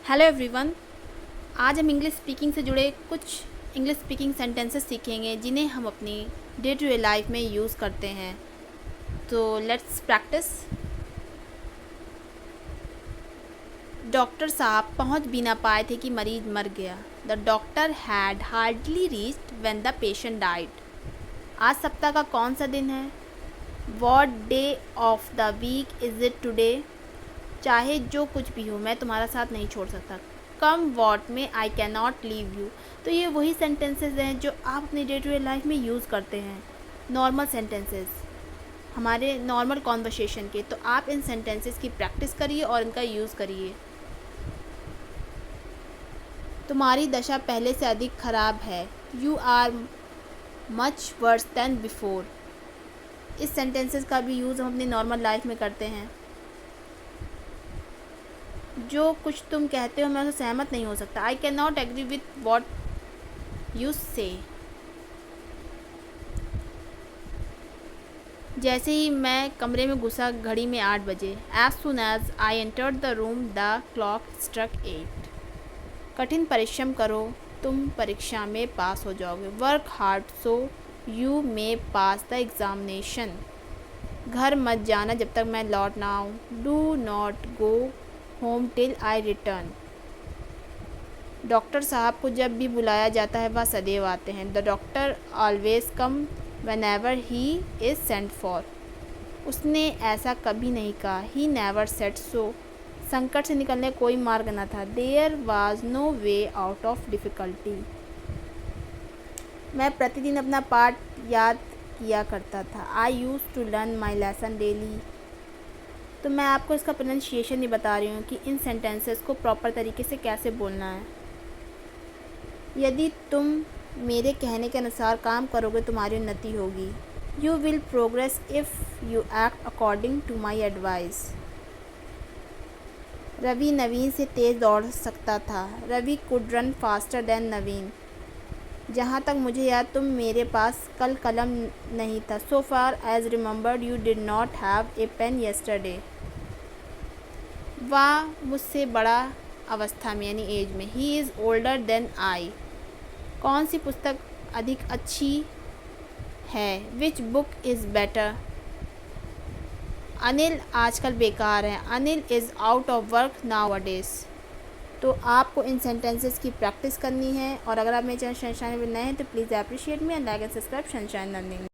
Hello everyone. आज हम English speaking से जुड़े कुछ इंग्लिश स्पीकिंग सेंटेंसेस सीखेंगे जिन्हें हम अपनी डे टू डे लाइफ में यूज़ करते हैं। तो लेट्स प्रैक्टिस। डॉक्टर साहब पहुंच भी ना पाए थे कि मरीज मर गया। The doctor had hardly reached when the patient died. आज सप्ताह का कौन सा दिन है? What day of the week is it today? चाहे जो कुछ भी हो मैं तुम्हारा साथ नहीं छोड़ सकता। कम वॉट में आई कैन नॉट लीव यू। तो ये वही सेंटेंसेस हैं जो आप अपनी डे टू डे लाइफ में यूज़ करते हैं, नॉर्मल सेंटेंसेस, हमारे नॉर्मल कॉन्वर्सेशन के। तो आप इन सेंटेंसेस की प्रैक्टिस करिए और इनका यूज़ करिए। तुम्हारी दशा पहले से अधिक ख़राब है। You are much worse than before. इस सेंटेंसेस का भी यूज़ हम अपनी नॉर्मल लाइफ में करते हैं। जो कुछ तुम कहते हो मैं उससे सहमत नहीं हो सकता। I can not agree with what you say. जैसे ही मैं कमरे में घुसा घड़ी में 8 बजे। As soon as I entered the room the clock struck 8। कठिन परिश्रम करो, तुम परीक्षा में पास हो जाओगे। Work hard so you may pass the examination. घर मत जाना जब तक मैं लौट ना आऊँ। Do not go home till I return. Doctor साहब को जब भी बुलाया जाता है वह सदैव आते हैं। The doctor always come whenever he is sent for. उसने ऐसा कभी नहीं कहा। He never said so. संकट से निकलने कोई मार्ग न था। There was no way out of difficulty. मैं प्रतिदिन अपना पाठ याद किया करता था। I use to learn my lesson daily. तो मैं आपको इसका प्रोनाउंसिएशन ही बता रही हूँ कि इन सेंटेंसेस को प्रॉपर तरीके से कैसे बोलना है। यदि तुम मेरे कहने के अनुसार काम करोगे तुम्हारी उन्नति होगी। You will progress if you act according to my advice. Ravi Naveen से तेज़ दौड़ सकता था। Ravi could run faster than Naveen. जहाँ तक मुझे याद तुम मेरे पास कल कलम नहीं था। So far as remembered you did not have a pen yesterday. वह मुझसे बड़ा अवस्था में यानी एज में। He is older than I. कौन सी पुस्तक अधिक अच्छी है? Which book is better? Anil आजकल बेकार है। Anil is out of work nowadays. तो आपको इन सेंटेंसेस की प्रैक्टिस करनी है। और अगर आप मेरे चैनल सनशाइन में नए हैं तो please appreciate me and like and subscribe sunshine learning.